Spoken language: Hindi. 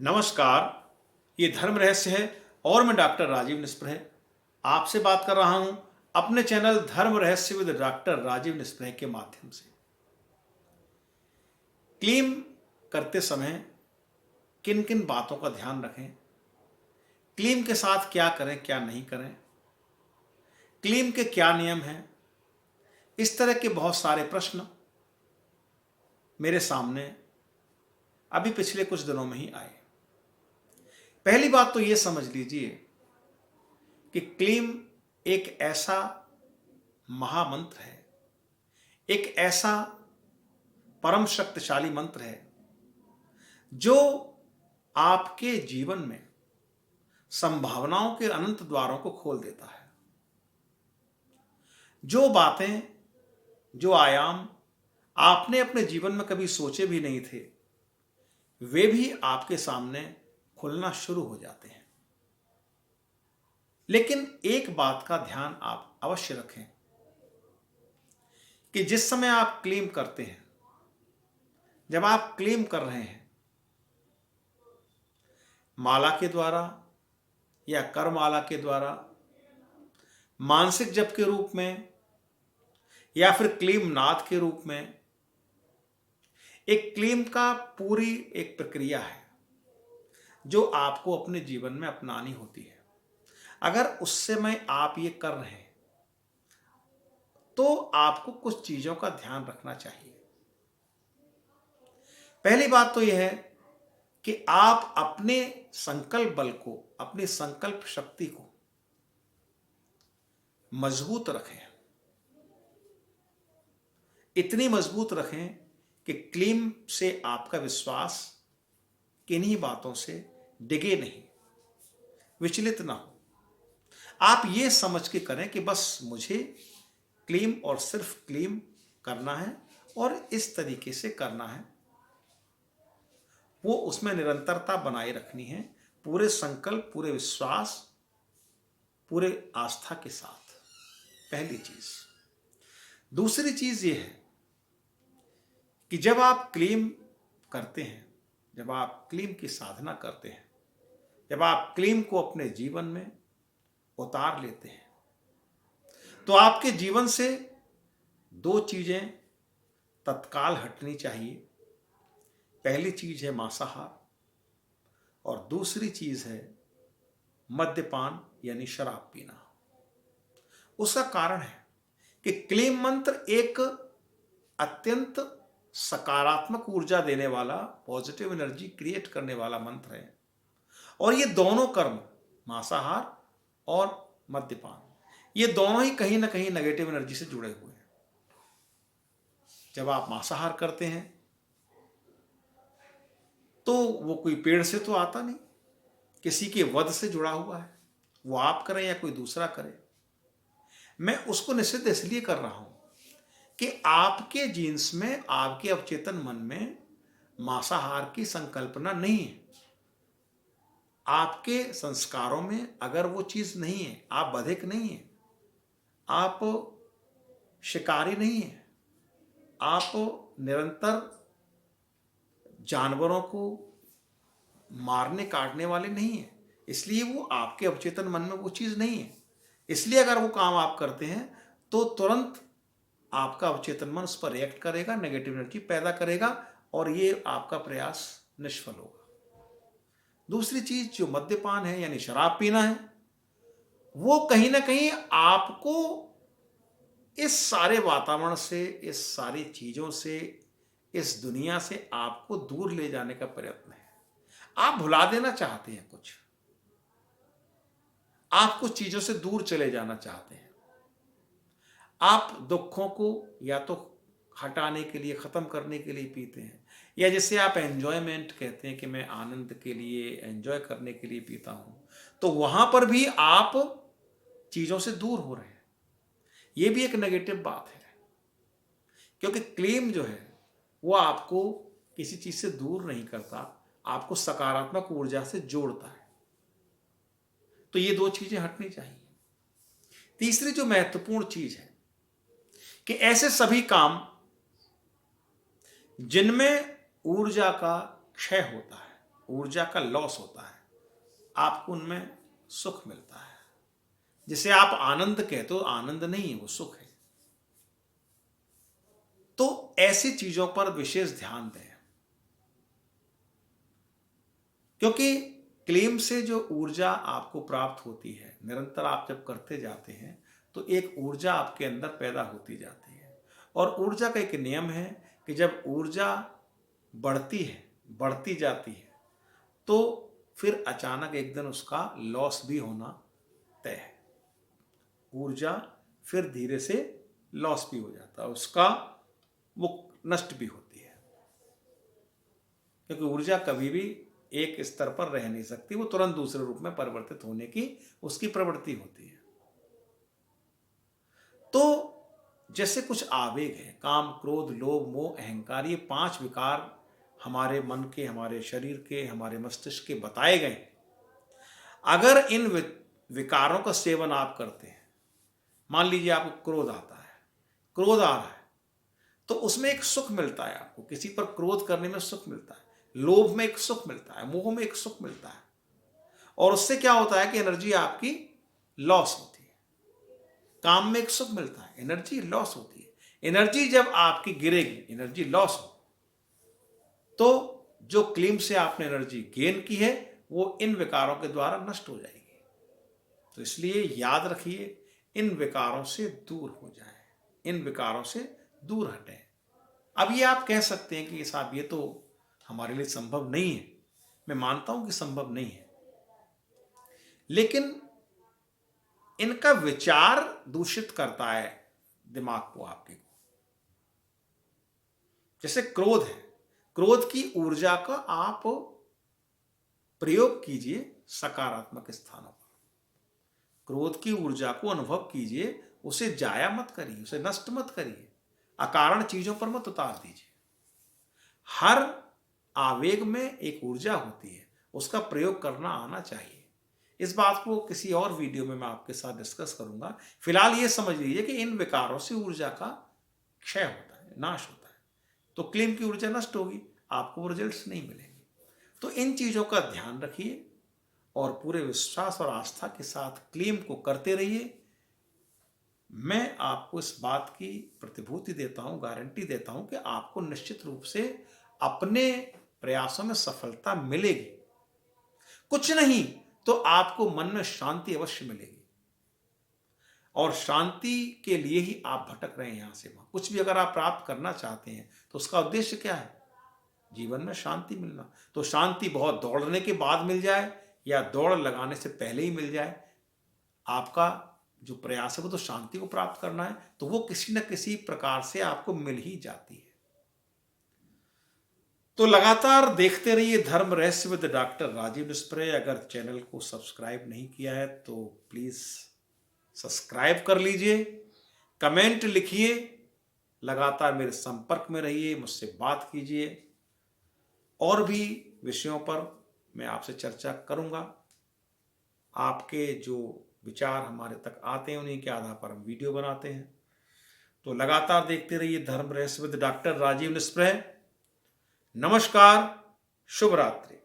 नमस्कार। ये धर्म रहस्य है और मैं डॉक्टर राजीव निस्पृह आपसे बात कर रहा हूं अपने चैनल धर्म रहस्य विद डॉक्टर राजीव निस्पृह के माध्यम से। क्लीम करते समय किन किन बातों का ध्यान रखें, क्लीम के साथ क्या करें क्या नहीं करें, क्लीम के क्या नियम हैं, इस तरह के बहुत सारे प्रश्न मेरे सामने अभी पिछले कुछ दिनों में ही आए। पहली बात तो ये समझ लीजिए कि क्लीम एक ऐसा महामंत्र है, एक ऐसा परम शक्तिशाली मंत्र है जो आपके जीवन में संभावनाओं के अनंत द्वारों को खोल देता है। जो बातें, जो आयाम आपने अपने जीवन में कभी सोचे भी नहीं थे, वे भी आपके सामने खुलना शुरू हो जाते हैं। लेकिन एक बात का ध्यान आप अवश्य रखें कि जिस समय आप क्लेम करते हैं, जब आप क्लेम कर रहे हैं माला के द्वारा या करमाला के द्वारा, मानसिक जप के रूप में या फिर क्लेम नाद के रूप में, एक क्लेम का पूरी एक प्रक्रिया है जो आपको अपने जीवन में अपनानी होती है। अगर उस समय आप ये कर रहे हैं तो आपको कुछ चीजों का ध्यान रखना चाहिए। पहली बात तो यह है कि आप अपने संकल्प बल को, अपनी संकल्प शक्ति को मजबूत रखें। इतनी मजबूत रखें कि क्लीम से आपका विश्वास किन्हीं बातों से डिगे नहीं, विचलित ना हो। आप ये समझ के करें कि बस मुझे क्लीम और सिर्फ क्लीम करना है और इस तरीके से करना है। वो उसमें निरंतरता बनाए रखनी है, पूरे संकल्प, पूरे विश्वास, पूरे आस्था के साथ। पहली चीज। दूसरी चीज ये है कि जब आप क्लीम करते हैं, जब आप क्लीम की साधना करते हैं, जब आप क्लीम को अपने जीवन में उतार लेते हैं, तो आपके जीवन से दो चीजें तत्काल हटनी चाहिए। पहली चीज है मांसाहार और दूसरी चीज है मद्यपान यानी शराब पीना। उसका कारण है कि क्लीम मंत्र एक अत्यंत सकारात्मक ऊर्जा देने वाला, पॉजिटिव एनर्जी क्रिएट करने वाला मंत्र है। और ये दोनों कर्म, मांसाहार और मद्यपान, ये दोनों ही कहीं ना कहीं नेगेटिव एनर्जी से जुड़े हुए हैं। जब आप मांसाहार करते हैं तो वो कोई पेड़ से तो आता नहीं, किसी के वध से जुड़ा हुआ है। वो आप करें या कोई दूसरा करे, मैं उसको निषिद्ध इसलिए कर रहा हूं कि आपके जीन्स में, आपके अवचेतन मन में मांसाहार की संकल्पना नहीं है। आपके संस्कारों में अगर वो चीज नहीं है, आप बधिक नहीं है, आप शिकारी नहीं है, आप निरंतर जानवरों को मारने काटने वाले नहीं है, इसलिए वो आपके अवचेतन मन में वो चीज नहीं है। इसलिए अगर वो काम आप करते हैं तो तुरंत आपका अवचेतन मन उस पर रिएक्ट करेगा, नेगेटिव एनर्जी पैदा करेगा और ये आपका प्रयास निष्फल होगा। दूसरी चीज जो मद्यपान है यानी शराब पीना है, वो कहीं ना कहीं आपको इस सारे वातावरण से, इस सारी चीजों से, इस दुनिया से आपको दूर ले जाने का प्रयत्न है। आप भुला देना चाहते हैं कुछ, आप कुछ चीजों से दूर चले जाना चाहते हैं। आप दुखों को या तो हटाने के लिए, खत्म करने के लिए पीते हैं, या जिसे आप एंजॉयमेंट कहते हैं कि मैं आनंद के लिए, एंजॉय करने के लिए पीता हूं, तो वहां पर भी आप चीजों से दूर हो रहे हैं। यह भी एक नेगेटिव बात है, क्योंकि क्लेम जो है वो आपको किसी चीज से दूर नहीं करता, आपको सकारात्मक ऊर्जा से जोड़ता है। तो ये दो चीजें हटनी चाहिए। तीसरी जो महत्वपूर्ण चीज है कि ऐसे सभी काम जिनमें ऊर्जा का क्षय होता है, ऊर्जा का लॉस होता है, आपको उनमें सुख मिलता है। जिसे आप आनंद कहते हो, आनंद नहीं है, वो सुख है। तो ऐसी चीजों पर विशेष ध्यान दें, क्योंकि क्लेम से जो ऊर्जा आपको प्राप्त होती है, निरंतर आप जब करते जाते हैं तो एक ऊर्जा आपके अंदर पैदा होती जाती है। और ऊर्जा का एक नियम है कि जब ऊर्जा बढ़ती है, बढ़ती जाती है, तो फिर अचानक एक दिन उसका लॉस भी होना तय है। ऊर्जा फिर धीरे से लॉस भी हो जाता है, उसका वो नष्ट भी होती है, क्योंकि ऊर्जा कभी भी एक स्तर पर रह नहीं सकती, वो तुरंत दूसरे रूप में परिवर्तित होने की उसकी प्रवृत्ति होती है। तो जैसे कुछ आवेग है, काम, क्रोध, लोभ, मोह, अहंकार, ये 5 विकार हमारे मन के, हमारे शरीर के, हमारे मस्तिष्क के बताए गए। अगर इन विकारों का सेवन आप करते हैं, मान लीजिए आपको क्रोध आता है, क्रोध आ रहा है, तो उसमें एक सुख मिलता है, आपको किसी पर क्रोध करने में सुख मिलता है, लोभ में एक सुख मिलता है, मोह में एक सुख मिलता है, और उससे क्या होता है कि एनर्जी आपकी लॉस होती है। काम में एक सुख मिलता है, एनर्जी लॉस होती है। एनर्जी जब आपकी गिरेगी, एनर्जी लॉस हो, तो जो क्लीम से आपने एनर्जी गेन की है वो इन विकारों के द्वारा नष्ट हो जाएगी। तो इसलिए याद रखिए, इन विकारों से दूर हो जाएं, इन विकारों से दूर हटें। अब ये आप कह सकते हैं कि साहब ये तो हमारे लिए संभव नहीं है। मैं मानता हूं कि संभव नहीं है, लेकिन इनका विचार दूषित करता है दिमाग को, आपके को। जैसे क्रोध है, क्रोध की ऊर्जा का आप प्रयोग कीजिए सकारात्मक स्थानों पर। क्रोध की ऊर्जा को अनुभव कीजिए, उसे जाया मत करिए, उसे नष्ट मत करिए, अकारण चीजों पर मत उतार दीजिए। हर आवेग में एक ऊर्जा होती है, उसका प्रयोग करना आना चाहिए। इस बात को किसी और वीडियो में मैं आपके साथ डिस्कस करूंगा। फिलहाल ये समझ लीजिए कि इन विकारों से ऊर्जा का क्षय होता है, नाश होता है। तो क्लेम की ऊर्जा नष्ट होगी, आपको वो रिजल्ट्स नहीं मिलेंगे। तो इन चीजों का ध्यान रखिए और पूरे विश्वास और आस्था के साथ क्लेम को करते रहिए। मैं आपको इस बात की प्रतिभूति देता हूं, गारंटी देता हूं कि आपको निश्चित रूप से अपने प्रयासों में सफलता मिलेगी। कुछ नहीं तो आपको मन में शांति अवश्य मिलेगी, और शांति के लिए ही आप भटक रहे हैं यहां से वहां। कुछ भी अगर आप प्राप्त करना चाहते हैं तो उसका उद्देश्य क्या है? जीवन में शांति मिलना। तो शांति बहुत दौड़ने के बाद मिल जाए या दौड़ लगाने से पहले ही मिल जाए, आपका जो प्रयास है वो तो शांति को प्राप्त करना है, तो वो किसी न किसी प्रकार से आपको मिल ही जाती है। तो लगातार देखते रहिए धर्म रहस्य विद डॉक्टर राजीव निस्प्रे। अगर चैनल को सब्सक्राइब नहीं किया है तो प्लीज सब्सक्राइब कर लीजिए, कमेंट लिखिए, लगातार मेरे संपर्क में रहिए, मुझसे बात कीजिए। और भी विषयों पर मैं आपसे चर्चा करूंगा। आपके जो विचार हमारे तक आते हैं उन्हीं के आधार पर हम वीडियो बनाते हैं। तो लगातार देखते रहिए धर्म रहस्य विद डॉक्टर राजीव निस्प्रे। नमस्कार, शुभ रात्रि।